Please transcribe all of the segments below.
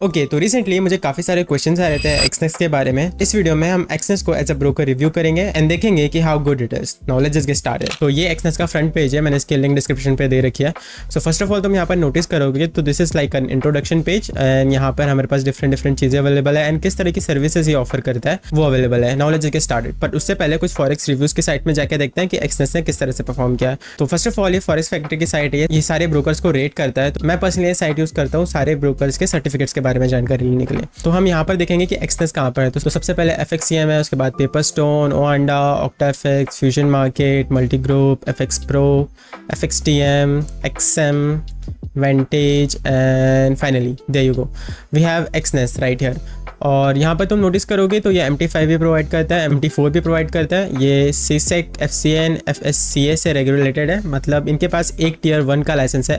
Okay, तो recently मुझे काफी सारे क्वेश्चंस आ रहे थे एक्सनेस के बारे में। इस वीडियो में हम एक्सनेस को एज अ ब्रोकर रिव्यू करेंगे एंड देखेंगे कि how good it is. Now let's just get started. तो ये एक्सनेस का फ्रंट पेज है, मैंने इसकी लिंक डिस्क्रिप्शन पे दे रखी है। सो फर्स्ट ऑफ ऑल तुम यहाँ पर नोटिस करोगे तो this is like an introduction page and यहाँ पर हमारे पास डिफरेंट चीजें अवेलेबल है एंड किस तरह की सर्विसेज ये ऑफर करता है वो अवेलेबल है। Now let's just get started. But उससे पहले कुछ फॉरेक्स रिव्यूज की साइट में जाकर देखते हैं कि एक्सनेस ने किस तरह से परफॉर्म किया है। तो फर्स्ट ऑफ ऑल ये फॉरेक्स फैक्ट्री की साइट है, ये सारे ब्रोकर्स को रेट करता है। तो मैं पर्सनली ये साइट यूज करता हूँ सारे ब्रोकर्स के सर्टिफिकेट्स के बारे में जानकारी लेने के लिए। तो हम यहाँ पर देखेंगे कि एक्सनेस कहाँ पर है। तो सबसे पहले FXCM है, उसके बाद Pepperstone, OANDA, OctaFX, fusion market, multi group, FX Pro, FXTM, XM, Vantage and finally there you go, we have Exness right here। और यहाँ पर तुम नोटिस करोगे तो ये MT5 भी प्रोवाइड करता है, MT4 भी प्रोवाइड करता है। ये CSEC, FCN, FSCA से रेगुलेटेड है, मतलब इनके पास एक टियर 1 का लाइसेंस है।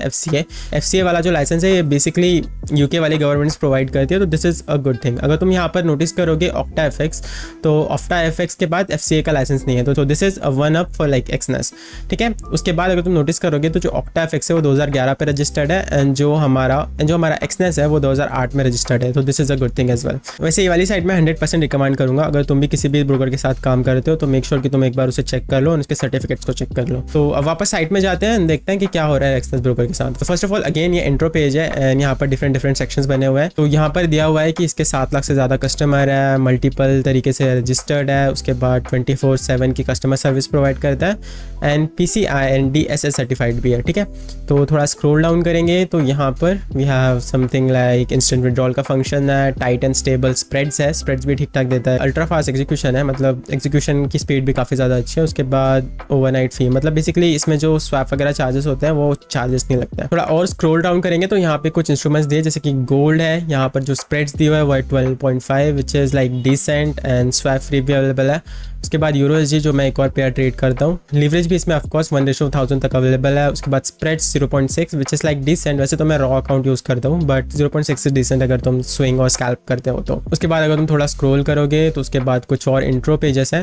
FCA वाला जो लाइसेंस है ये बेसिकली UK वाली गवर्नमेंट्स प्रोवाइड करती है, तो this is a good thing. अगर तुम यहाँ पर नोटिस करोगे OctaFX, तो OctaFX के बाद FCA का लाइसेंस नहीं है, तो this is a one up for like Exness, ठीक है। उसके बाद अगर तुम नोटिस करोगे तो जो OctaFX है वो 2011 पे रजिस्टर्ड है एंड जो हमारा एक्सनेस है वो 2008 में रजिस्टर्ड है, तो this is a good thing as well. वैसे ये वाली साइट में 100% रिकमेंड करूंगा। अगर तुम भी किसी भी ब्रोकर के साथ काम करते हो तो मेक श्योर कि तुम एक बार उसे चेक कर लो और उसके सर्टिफिकेट्स को चेक कर लो। तो अब वापस साइट में जाते हैं, देखते हैं कि क्या हो रहा है एक्सनेस ब्रोकर के साथ। तो फर्स्ट ऑफ ऑल अगेन ये इंट्रो पेज है एंड यहाँ पर डिफरेंट सेक्शंस बने हुए हैं। तो यहाँ पर दिया हुआ है कि इसके 7 लाख से ज़्यादा कस्टमर है, मल्टीपल तरीके से रजिस्टर्ड है, उसके बाद 24/7 की कस्टमर सर्विस प्रोवाइड करता है and PCI and DSS certified भी है, ठीक है। तो थोड़ा स्क्रॉल डाउन करेंगे तो यहाँ पर we have something like instant withdrawal का फंक्शन है, टाइट एंड स्टेबल स्प्रेड्स है, स्प्रेड्स भी ठीक ठाक देता है, अल्ट्रा फास्ट एग्जीक्यूशन है, मतलब एग्जीक्यूशन की स्पीड भी काफ़ी ज़्यादा अच्छी है। उसके बाद ओवरनाइट फी, मतलब बेसिकली इसमें जो स्वैप वगैरह चार्जेस होते हैं वो चार्जेस नहीं लगता है। थोड़ा और स्क्रॉल डाउन करेंगे तो यहाँ पे कुछ इंस्ट्रूमेंट्स दिए, जैसे कि गोल्ड है, यहाँ पर जो स्प्रेड्स दिए हुए है वो 12.5 which is like decent and swap free भी अवेलेबल है। उसके बाद USD जो मैं एक और पेयर ट्रेड करता हूँ, लीवरेज भी इसमें ऑफकोर्स 1:1000 तक अवेलेबल है। उसके बाद spreads 0.6 which is like decent, वैसे तो मैं रॉ अकाउंट यूज़ करता हूँ बट 0.6 इज डिसेंट अगर तुम स्विंग और स्कैल्प करते हो तो। उसके बाद अगर तुम थोड़ा स्क्रॉल करोगे तो उसके बाद कुछ और इंट्रो पेजेस हैं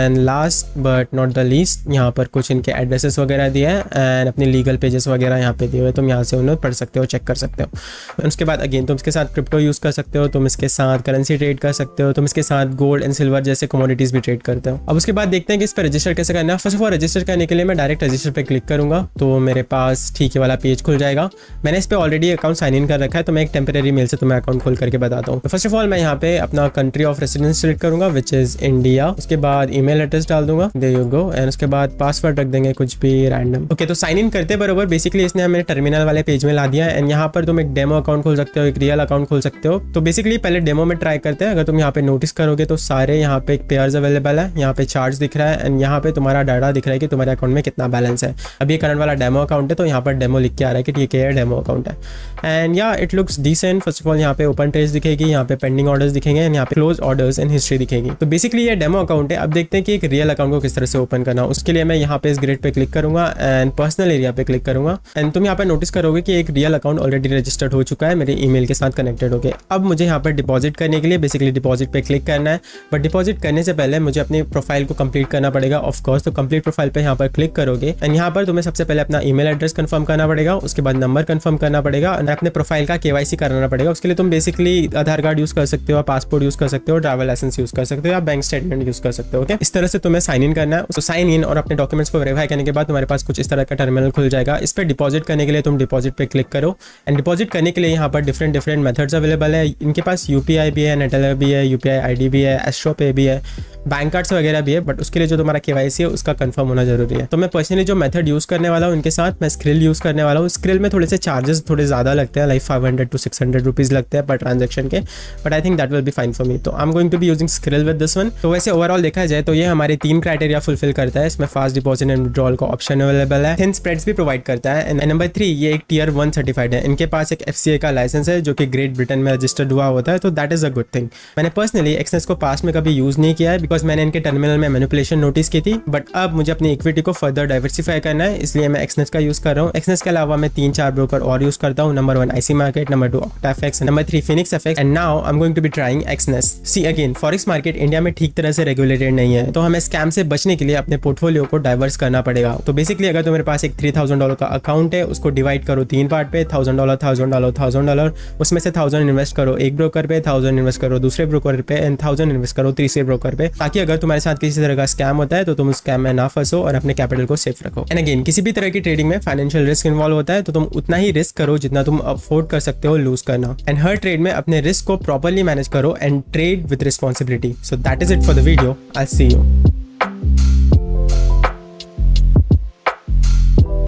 and last but not the least यहाँ पर कुछ इनके एड्रेसेस वगैरह दिए हैं एंड अपने लीगल पेजेस वगैरह यहाँ पे दिए हुए, तुम यहाँ से उन्हें पढ़ सकते हो, चेक कर सकते हो। उसके बाद अगेन तुम इसके साथ क्रिप्टो यूज़ कर सकते हो, तुम इसके साथ करेंसी ट्रेड कर सकते हो, तुम इसके साथ गोल्ड एंड सिल्वर जैसे कमोडिटीज़ भी ट्रेड करते हो। अब उसके बाद देखते हैं कि इस पर रजिस्टर कैसे करना है। फर्स्ट ऑफ ऑल रजिस्टर करने के लिए मैं डायरेक्ट रजिस्टर पे क्लिक करूंगा तो मेरे पास ठीक है वाला पेज खुल जाएगा। मैंने इस पर ऑलरेडी अकाउंट साइन इन कर रखा है, तो मैं एक टेम्परेरी मेल से तुम्हें अकाउंट खोल करके बताता हूँ। तो फर्स्ट ऑफ ऑल मैं यहाँ पे अपना कंट्री ऑफ रेसिडेंस सेलेक्ट करूंगा विच इज़ इंडिया। उसके बाद ईमेल एड्रेस डाल दूंगा, देयर यू गो, एंड उसके बाद पासवर्ड रख देंगे कुछ भी रैंडम। ओके, तो साइन इन करते बरोबर बेसिकली इसने हमें टर्मिनल वाले पेज में ला दिया है एंड यहाँ पर तुम एक डेमो अकाउंट खोल सकते हो, एक रियल अकाउंट खोल सकते हो। तो बेसिकली पहले डेमो में ट्राई करते हैं। अगर तुम यहाँ पे नोटिस करोगे तो सारे यहाँ पे पेयर्स अवेलेबल है, यहाँ पे चार्ज दिख रहा है एंड यहाँ पे तुम्हारा डाटा दिख रहा है कि तुम्हारे अकाउंट में कितना बैलेंस है। अभी करंट वाला डेमो अकाउंट है तो यहाँ पर डेमो लिख के आ रहा है कि ठीक है डेमो अकाउंट है एंड या it looks decent. First of all यहाँ पे ओपन ट्रेस दिखेगी, यहाँ पे पेंडिंग ऑर्डर्स दिखेंगे एंड यहाँ पे क्लोज ऑर्डर्स एंड हिस्ट्री दिखेगी। तो बेसिकली ये डेमो अकाउंट है। अब देखते हैं कि एक रियल अकाउंट को किस तरह से ओपन करना। उसके लिए मैं यहाँ पे इस ग्रिड पे क्लिक करूंगा एंड पर्सनल एरिया पे क्लिक करूंगा एंड तुम यहाँ पे नोटिस करोगे कि एक रियल अकाउंट ऑलरेडी रजिस्टर्ड हो चुका है मेरे ईमेल के साथ कनेक्टेड होकर। अब मुझे यहाँ पर डिपॉजिट करने के लिए बेसिकली डिपॉजिट पे क्लिक करना है, बट डिपॉजिट करने से पहले मुझे अपनी प्रोफाइल को कंप्लीट करना पड़ेगा ऑफकोर्स। तो कंप्लीट प्रोफाइल पे यहाँ पर क्लिक करोगे एंड यहाँ पर तुम्हें सबसे पहले अपना ईमेल एड्रेस कंफर्म करना पड़ेगा, उसके बाद नंबर कंफर्म करना पड़ेगा और अपने प्रोफाइल का KYC कराना पड़ेगा। उसके लिए तुम बेसिकली आधार कार्ड यूज कर सकते हो, पासपोर्ट यूज कर सकते हो, ड्राइवर लाइसेंस यूज कर सकते हो या बैंक स्टेटमेंट यूज कर सकते हो। ओके, इस तरह से तुम्हें साइन इन करना है। तो साइन इन और अपने डॉक्यूमेंट्स को वेरीफाई करने के बाद तुम्हारे पास कुछ इस तरह का टर्मिनल खुल जाएगा। इस पर डिपॉजिट करने के लिए तुम डिपॉजिट पे क्लिक करो एंड डिपॉजिट करने के लिए यहाँ पर डिफरेंट मेथड्स अवेलेबल है। इनके पास UPI भी है, नेटलर भी है, UPI ID भी है, एस्ट्रो पे भी है, बैंक कार्ड्स वगैरह भी है, बट उसके लिए जो तुम्हारा KYC है उसका कंफर्म होना जरूरी है। तो मैं पर्सनली जो मेथड यूज़ करने वाला हूँ उनके साथ मैं स्क्रिल यूज़ करने वाला हूँ। स्क्रिल में थोड़े से चार्जेस थोड़े ज़्यादा लगते हैं, लाइक 500 to 600 रुपीज़ लगते हैं पर ट्रांजेक्शन के, but I think that will be fine for me. तो I am going to be using Skrill with this one. तो वैसे ओवरऑल देखा जाए तो ये हमारे 3 क्राइटेरिया फुलफिल करता है। इसमें फास्ट डिपॉजिट एंड विड्रॉल का ऑप्शन अवेलेबल है, थिन स्प्रेड्स भी प्रोवाइड करता है एंड नंबर 3 ये एक टियर 1 सर्टिफाइड है। इनके पास एक FCA का लाइसेंस है जो कि ग्रेट ब्रिटेन में रजिस्टर्ड हुआ होता है, तो that is a good thing. मैंने पर्सनली एक्सनेस को पास में कभी यूज़ नहीं किया है बिकॉज मैंने इनके टर्मिनल में मैनिपुलेशन नोटिस की थी, बट अब मुझे अपनी इक्विटी को फर्दर डाइवर्सिफाई करना है, इसलिए मैं एक्सनेस का यूज कर रहा हूँ। एक्सनेस के अलावा मैं 3-4 ब्रोकर और यूज करता हूँ। Number 1 IC market, number 2 OctaFX, number 3 Phoenix FX, and now I am going to be trying Exness. See again, forex market India में ठीक तरह से रेगुलेटेड नहीं है, तो हमें स्कैम से बचने के लिए अपने पोर्टफोलियो को डाइवर्स करना पड़ेगा। तो बेसिकली अगर तुम्हारे पास एक $3000 का अकाउंट है, उसको डिवाइड करो 3 पार्ट पे, $1000, $1000, $1000, उसमें से 1000 इन्वेस्ट करो एक ब्रोकर पे, 1000 इन्वेस्ट करो दूसरे ब्रोकर पे, एंड 1000 इन्वेस्ट करो तीसरे ब्रोकर पे, ताकि अगर तुम्हारे साथ किसी तरह का स्कैम होता है तो तुम उस स्कैम में ना फंसो और अपने कैपिटल को सेफ रखो। एंड अगेन, किसी भी तरह की ट्रेडिंग में फाइनेंशियल रिस्क इन्वॉल्व होता है, तो तुम उतना ही रिस्क करो जितना तुम अफोर्ड कर सकते हो लूज करना। एंड हर ट्रेड में अपने रिस्क को प्रॉपर्ली मैनेज करो and trade with responsibility. So that is it for the video. I see you.